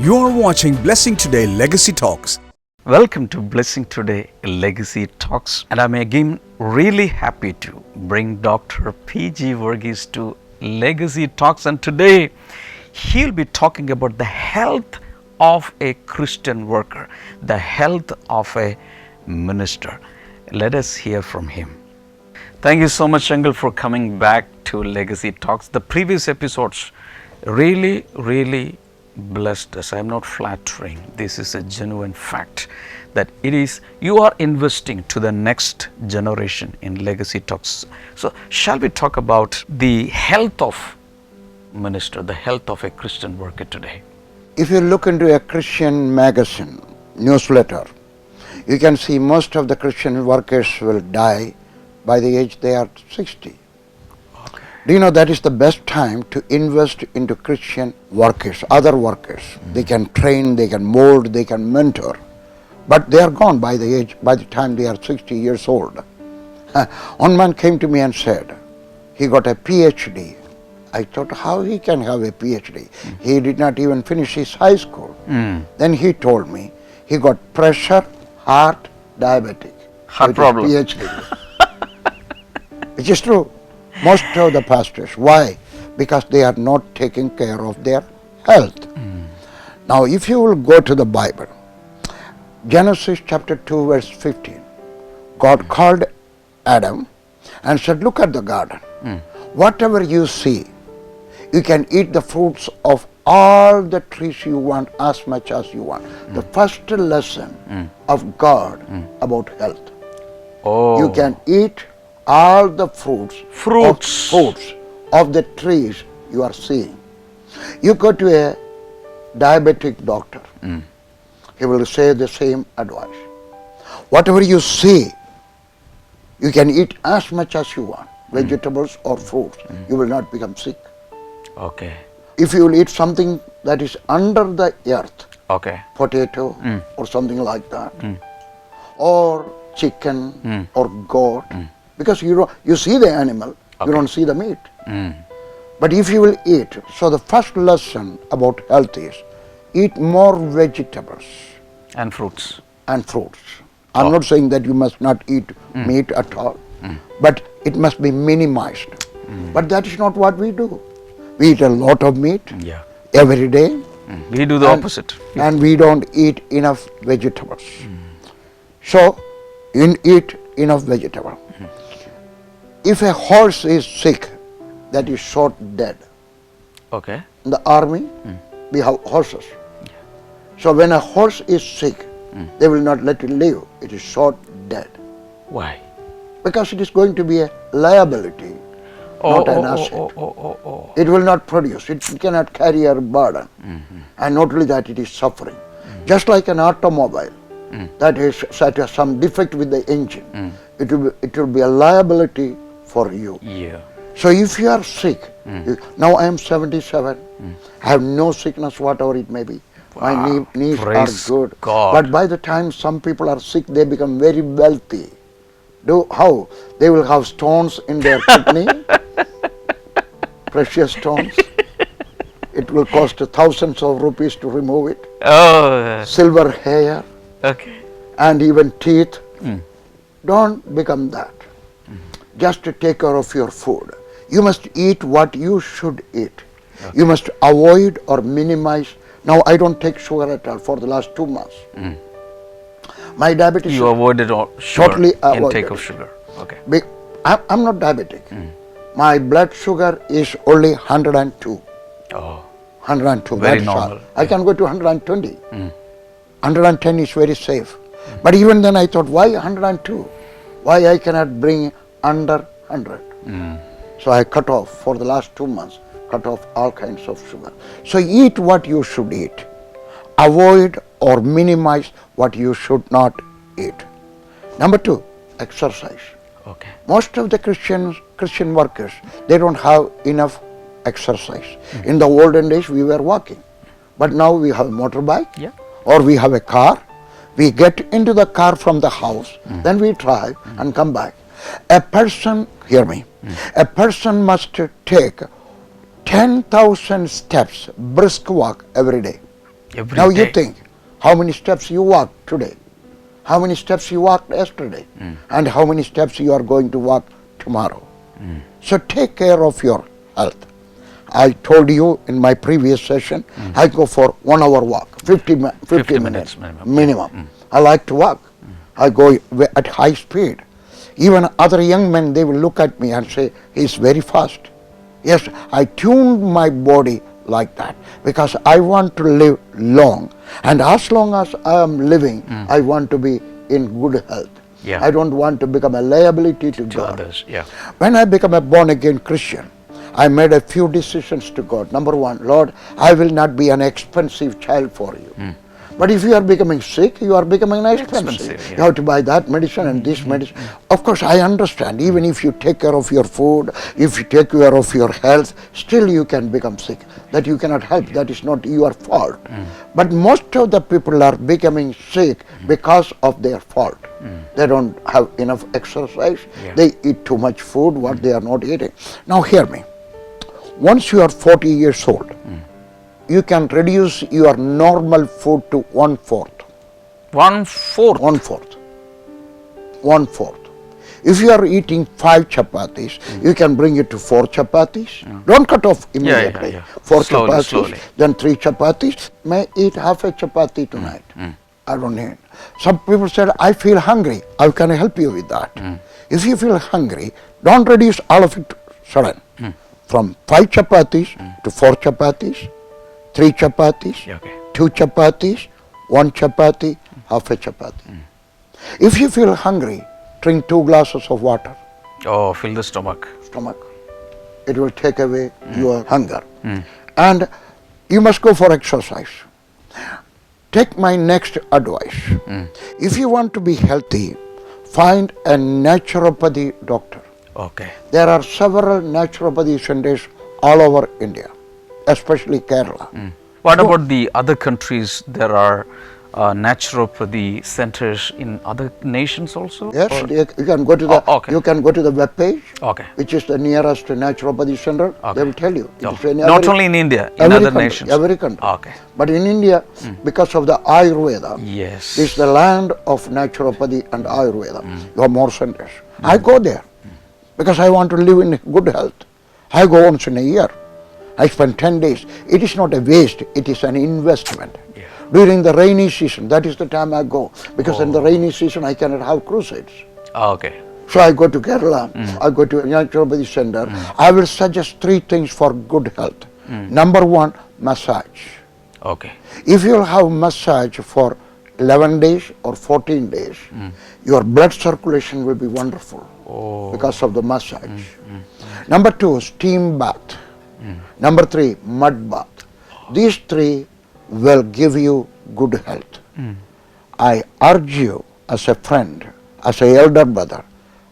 You are watching Blessing Today Legacy Talks. Welcome to Blessing Today Legacy Talks, and I'm again really happy to bring Dr. P.G. Vargis to Legacy Talks, and today he'll be talking about the health of a Christian worker, the health of a minister. Let us hear from him. Thank you so much, Uncle, for coming back to Legacy Talks. The previous episodes really blessed us. I'm not flattering. This is a genuine fact that it is you are investing to the next generation in Legacy Talks. So shall we talk about the health of minister, the health of a Christian worker today? If you look into a Christian magazine, newsletter, you can see most of the Christian workers will die by the age they are 60. Do you know that is the best time to invest into Christian workers, other workers? They can train, they can mold, they can mentor, but they are gone by the time they are 60 years old. One man came to me and said, he got a PhD. I thought, how he can have a PhD? He did not even finish his high school. Then he told me, he got pressure, heart, diabetic. Heart problem. PhD. Which is true. Most of the pastors. Why? Because they are not taking care of their health. Now, if you will go to the Bible, Genesis chapter 2 verse 15, God called Adam and said, look at the garden. Whatever you see, you can eat the fruits of all the trees you want as much as you want. The first lesson of God about health. You can eat all the fruits of the trees you are seeing. You go to a diabetic doctor, he will say the same advice. Whatever you see, you can eat as much as you want, vegetables or fruits. You will not become sick. Okay. If you will eat something that is under the earth, potato or something like that, or chicken or goat, because you see the animal, you don't see the meat. But if you will eat, so the first lesson about health is eat more vegetables and fruits. I'm not saying that you must not eat meat at all, but it must be minimized. But that is not what we do. We eat a lot of meat every day. We do the opposite. And we don't eat enough vegetables. So, you eat enough vegetable. If a horse is sick, that is shot dead. Okay. In the army, we have horses. So when a horse is sick, they will not let it live. It is shot dead. Why? Because it is going to be a liability, not an asset. It will not produce. It cannot carry a burden. And not only that, it is suffering. Just like an automobile that has some defect with the engine, it will be a liability for you. So if you are sick, now I am 77, I have no sickness whatever it may be. My knees are good. God. But by the time some people are sick, they become very wealthy. How? They will have stones in their kidney, precious stones. It will cost thousands of rupees to remove it. Silver hair. And even teeth. Don't become that. Just to take care of your food. You must eat what you should eat. You must avoid or minimize. Now I don't take sugar at all for the last 2 months. My diabetes. You avoided all sugar, totally intake of sugar. Okay. I'm not diabetic. My blood sugar is only 102. 102. Very that's normal. all. I can go to 120. 110 is very safe. But even then I thought, why 102? Why I cannot bring under 100? So I cut off for the last 2 months, cut off all kinds of sugar. So eat what you should eat. Avoid or minimize what you should not eat. Number 2, exercise. Most of the Christian workers, they don't have enough exercise. In the olden days, we were walking. But now we have a motorbike or we have a car. We get into the car from the house, then we drive and come back. A person, hear me, a person must take 10,000 steps, brisk walk every day. Every now day. you think, how many steps you walked today? How many steps you walked yesterday? And how many steps you are going to walk tomorrow? So take care of your health. I told you in my previous session, I go for 1 hour walk, 50 minutes minimum. I like to walk. I go at high speed. Even other young men, they will look at me and say, he's very fast. Yes, I tuned my body like that because I want to live long. And as long as I am living, I want to be in good health. Yeah. I don't want to become a liability to God. Others. Yeah. When I become a born-again Christian, I made a few decisions to God. Number one, Lord, I will not be an expensive child for you. But if you are becoming sick, you are becoming expensive. Yeah. You have to buy that medicine and this medicine. Of course, I understand. Even if you take care of your food, if you take care of your health, still you can become sick. That you cannot help. That is not your fault. But most of the people are becoming sick because of their fault. They don't have enough exercise. Yeah. They eat too much food, what they are not eating. Now hear me. Once you are 40 years old, you can reduce your normal food to 1/4. 1/4. 1/4. 1/4. If you are eating 5 chapatis, you can bring it to 4 chapatis. Don't cut off immediately. Yeah. 4 Slowly, chapatis, slowly. then 3 chapatis. May eat half a chapati tonight. I don't need. Some people said, I feel hungry. How can I help you with that? If you feel hungry, don't reduce all of it sudden. From 5 chapatis to 4 chapatis, 3 chapatis, Okay. 2 chapatis, 1 chapati, half a chapati. If you feel hungry, drink 2 glasses of water. Oh, fill the stomach. It will take away your hunger. And you must go for exercise. Take my next advice. If you want to be healthy, find a naturopathy doctor. Okay. There are several naturopathy centers all over India, especially Kerala. What about the other countries? There are naturopathy centers in other nations also? Yes, Or- you can go to the okay. you can go to the web page, Okay. which is the nearest naturopathy center. They will tell you. It Oh, is in not every- only in India, in every other country, nations. Every country. Okay. But in India, because of the Ayurveda, Yes. this is the land of naturopathy and Ayurveda. You have more centers. I go there because I want to live in good health. I go once in a year. I spend 10 days. It is not a waste, it is an investment. Yeah. During the rainy season, that is the time I go. Because in the rainy season, I cannot have crusades. Okay. So I go to Kerala, I go to a naturopathy center. I will suggest 3 things for good health. Number 1, massage. Okay. If you have massage for 11 days or 14 days, your blood circulation will be wonderful because of the massage. Number 2, steam bath. Number 3, mud bath. These 3 will give you good health. I urge you as a friend, as an elder brother,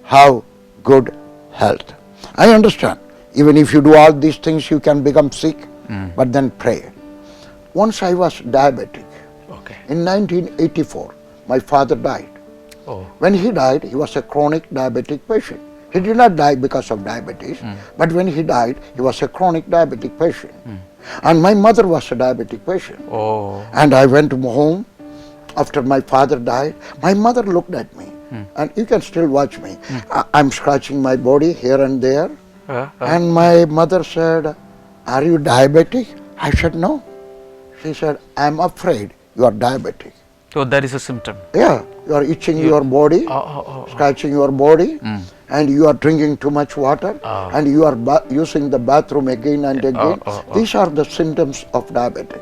have good health. I understand, even if you do all these things, you can become sick, but then pray. Once I was diabetic. Okay. In 1984, my father died. Oh. When he died, he was a chronic diabetic patient. He did not die because of diabetes, but when he died, he was a chronic diabetic patient. And my mother was a diabetic patient. Oh. And I went home after my father died. My mother looked at me, and you can still watch me. I'm scratching my body here and there. And my mother said, are you diabetic? I said, no. She said, I'm afraid you are diabetic. So that is a symptom. Yeah, you are itching your body, scratching your body, and you are drinking too much water, and you are using the bathroom again and again. These are the symptoms of diabetic.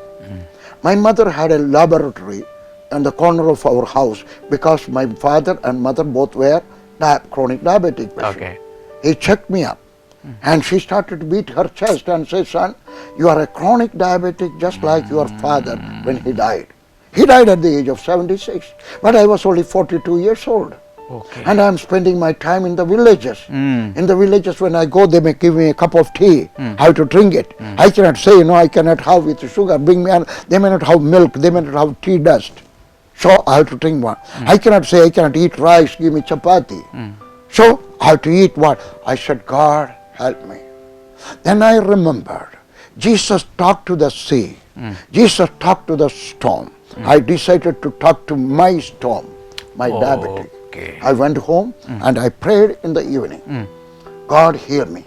My mother had a laboratory in the corner of our house because my father and mother both were chronic diabetic patients. Okay. He checked me up, and she started to beat her chest and say, son, you are a chronic diabetic just like your father when he died. He died at the age of 76, but I was only 42 years old. Okay. And I am spending my time in the villages. In the villages, when I go, they may give me a cup of tea, how to drink it. I cannot say, no, I cannot have with sugar, bring me, and they may not have milk, they may not have tea dust. So I have to drink one. I cannot say, I cannot eat rice, give me chapati. So I have to eat what? I said, God, help me. Then I remembered, Jesus talked to the sea. Jesus talked to the storm. I decided to talk to my storm, my diabetic. Okay. I went home and I prayed in the evening. God heal me.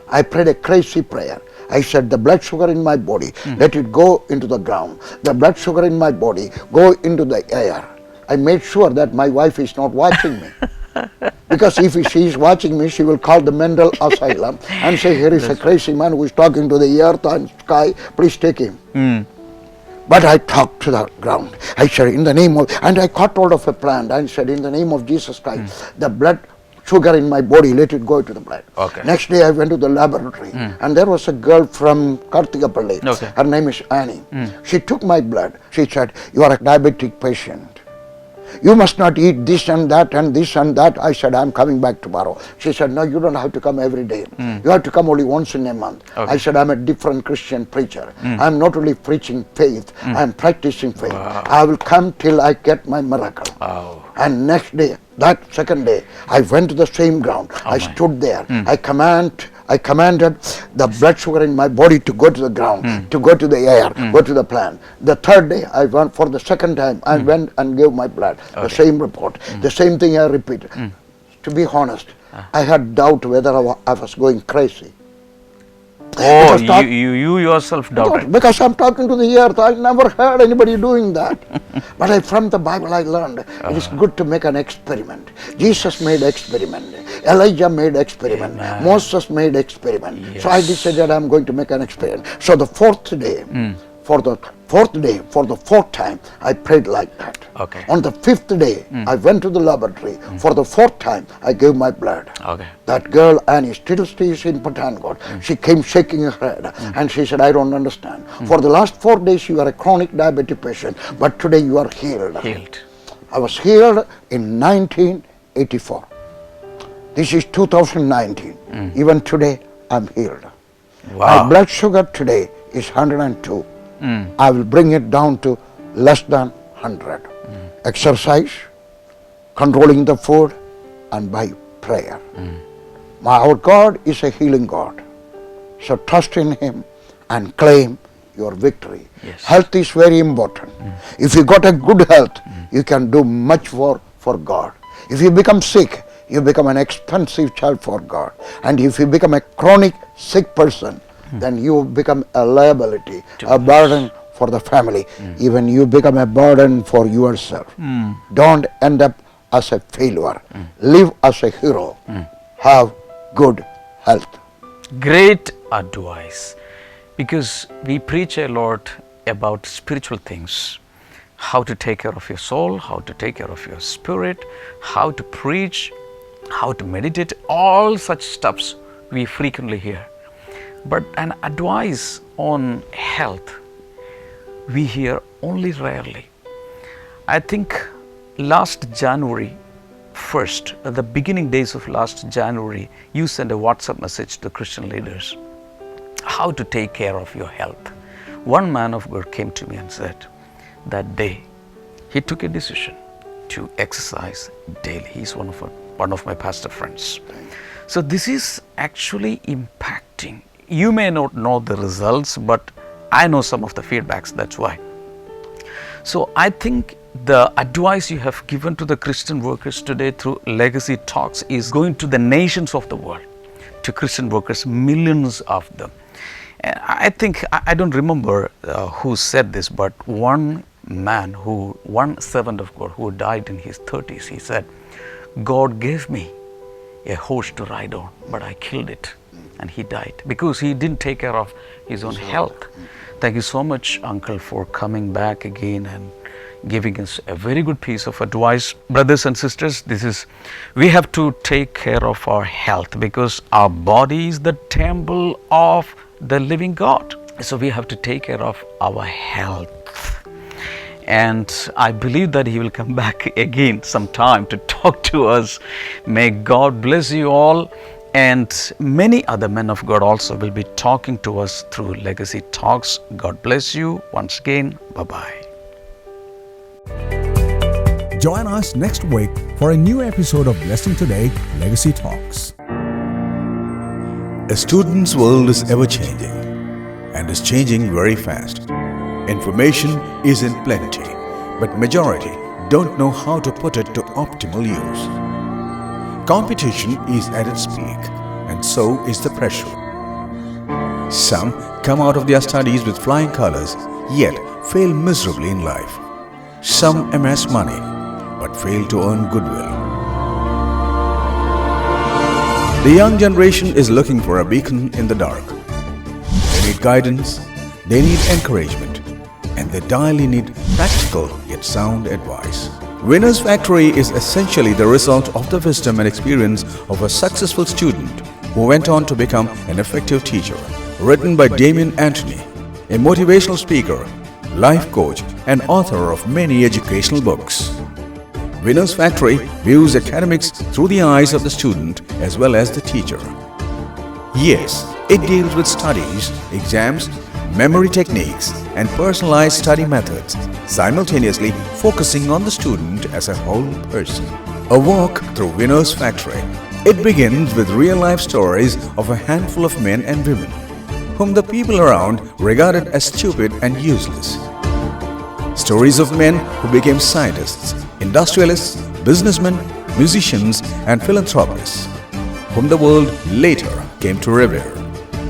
I prayed a crazy prayer. I said, the blood sugar in my body, let it go into the ground. The blood sugar in my body, go into the air. I made sure that my wife is not watching me. Because if she is watching me, she will call the mental asylum and say, here is a crazy man who is talking to the earth and sky, please take him. But I talked to the ground. I said, in the name of, and I caught hold of a plant and said, in the name of Jesus Christ, the blood sugar in my body, let it go to the blood. Okay. Next day I went to the laboratory and there was a girl from Karthikapalli. Okay. Her name is Annie. She took my blood. She said, you are a diabetic patient. You must not eat this and that and this and that. I said, I'm coming back tomorrow. She said, no, you don't have to come every day. You have to come only once in a month. Okay. I said, I'm a different Christian preacher. I'm not only preaching faith, I'm practicing faith. Wow. I will come till I get my miracle. Wow. And next day, that second day, I went to the same ground. I stood there. I commanded the blood sugar in my body to go to the ground, to go to the air, go to the plant. The third day, I went for the second time. I went and gave my blood. The same report. The same thing I repeated. To be honest, I had doubt whether I was going crazy. Oh, you yourself doubted. Because I'm talking to the earth. I never heard anybody doing that. But from the Bible I learned it is good to make an experiment. Jesus made experiment. Elijah made experiment. Amen. Moses made experiment. Yes. So I decided I'm going to make an experiment. So the fourth day, for the fourth time, I prayed like that. Okay. On the fifth day, I went to the laboratory. For the fourth time, I gave my blood. Okay. That girl, Annie, still stays in Pathankot. She came shaking her head and she said, I don't understand. For the last 4 days, you are a chronic diabetic patient, but today you are healed. Healed. I was healed in 1984. This is 2019. Even today, I'm healed. Wow. My blood sugar today is 102. I will bring it down to less than 100. Exercise, controlling the food, and by prayer. Our God is a healing God. So trust in Him and claim your victory. Yes. Health is very important. If you got a good health, you can do much more for God. If you become sick, you become an expensive child for God. And if you become a chronic sick person, then you become a liability, a burden for the family. Even you become a burden for yourself. Don't end up as a failure. Live as a hero. Have good health. Great advice, because we preach a lot about spiritual things, how to take care of your soul, how to take care of your spirit, how to preach, how to meditate, all such stuffs we frequently hear. But an advice on health we hear only rarely. I think last January 1st, at the beginning days of last January, you sent a WhatsApp message to Christian leaders, how to take care of your health. One man of God came to me and said, that day, he took a decision to exercise daily. He's one of my pastor friends. So this is actually impacting. You may not know the results, but I know some of the feedbacks, that's why. So I think the advice you have given to the Christian workers today through Legacy Talks is going to the nations of the world, to Christian workers, millions of them. And I think, I don't remember who said this, but one servant of God who died in his 30s, he said, God gave me a horse to ride on, but I killed it. And he died because he didn't take care of his own health. Thank you so much, Uncle, for coming back again and giving us a very good piece of advice. Brothers and sisters, we have to take care of our health because our body is the temple of the living God. So we have to take care of our health. And I believe that he will come back again sometime to talk to us. May God bless you all. And many other men of God also will be talking to us through Legacy Talks. God bless you once again. Bye-bye. Join us next week for a new episode of Blessing Today Legacy Talks. A student's world is ever changing, and is changing very fast. Information is in plenty, but majority don't know how to put it to optimal use. Competition is at its peak, and so is the pressure. Some come out of their studies with flying colors, yet fail miserably in life. Some amass money, but fail to earn goodwill. The young generation is looking for a beacon in the dark. They need guidance, they need encouragement, and they direly need practical yet sound advice. Winner's Factory is essentially the result of the wisdom and experience of a successful student who went on to become an effective teacher. Written by Damien Antony, a motivational speaker, life coach, and author of many educational books. Winner's Factory views academics through the eyes of the student as well as the teacher. Yes, it deals with studies, exams, memory techniques, and personalized study methods, simultaneously focusing on the student as a whole person. A walk through Winner's Factory. It begins with real-life stories of a handful of men and women whom the people around regarded as stupid and useless. Stories of men who became scientists, industrialists, businessmen, musicians, and philanthropists, whom the world later came to revere.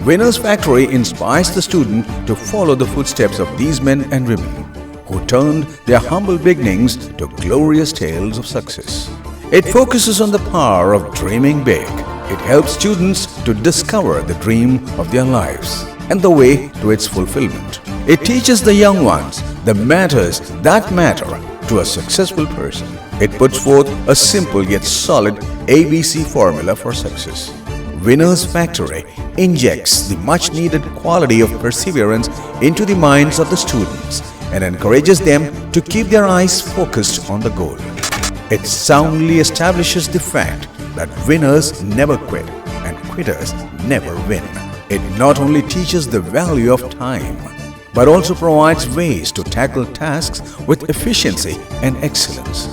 Winner's Factory inspires the student to follow the footsteps of these men and women who turned their humble beginnings to glorious tales of success. It focuses on the power of dreaming big. It helps students to discover the dream of their lives and the way to its fulfillment. It teaches the young ones the matters that matter to a successful person. It puts forth a simple yet solid ABC formula for success. Winner's Factory injects the much-needed quality of perseverance into the minds of the students and encourages them to keep their eyes focused on the goal. It soundly establishes the fact that winners never quit and quitters never win. It not only teaches the value of time, but also provides ways to tackle tasks with efficiency and excellence.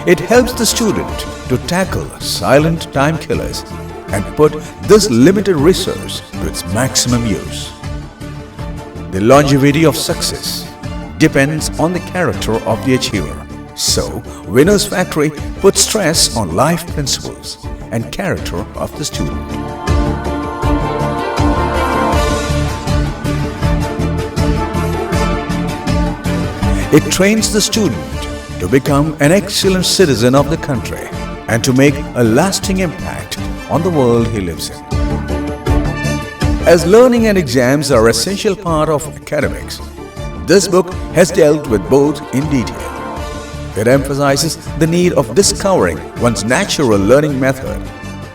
It helps the student to tackle silent time killers and put this limited resource to its maximum use. The longevity of success depends on the character of the achiever. So, Winner's Factory puts stress on life principles and character of the student. It trains the student to become an excellent citizen of the country and to make a lasting impact on the world he lives in. As learning and exams are an essential part of academics, this book has dealt with both in detail. It emphasizes the need of discovering one's natural learning method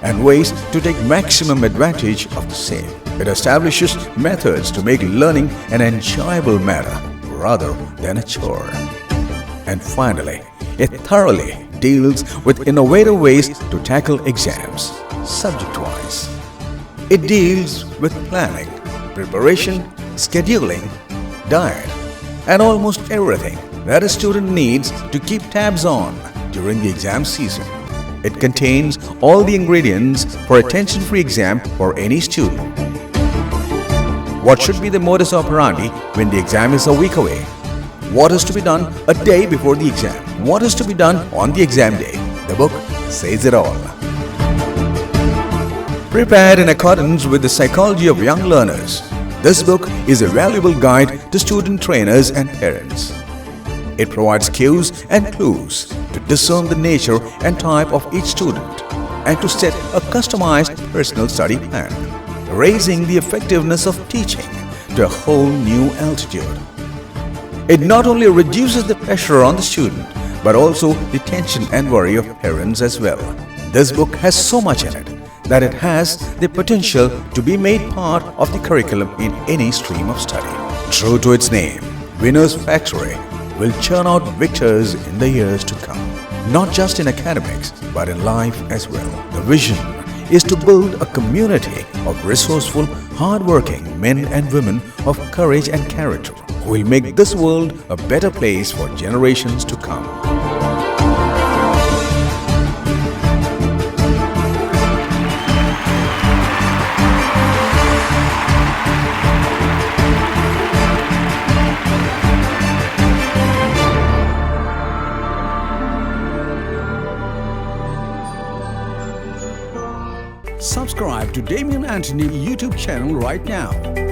and ways to take maximum advantage of the same. It establishes methods to make learning an enjoyable matter rather than a chore. And finally, it thoroughly deals with innovative ways to tackle exams, subject-wise. It deals with planning, preparation, scheduling, diet, and almost everything that a student needs to keep tabs on during the exam season. It contains all the ingredients for a tension-free exam for any student. What should be the modus operandi when the exam is a week away? What is to be done a day before the exam? What is to be done on the exam day? The book says it all. Prepared in accordance with the psychology of young learners, this book is a valuable guide to student trainers and parents. It provides cues and clues to discern the nature and type of each student and to set a customized personal study plan, raising the effectiveness of teaching to a whole new altitude. It not only reduces the pressure on the student, but also the tension and worry of parents as well. This book has so much in it that it has the potential to be made part of the curriculum in any stream of study. True to its name, Winner's Factory will churn out victors in the years to come, not just in academics, but in life as well. The vision is to build a community of resourceful, hard-working men and women of courage and character who will make this world a better place for generations to come. Subscribe to Damien Antony YouTube channel right now.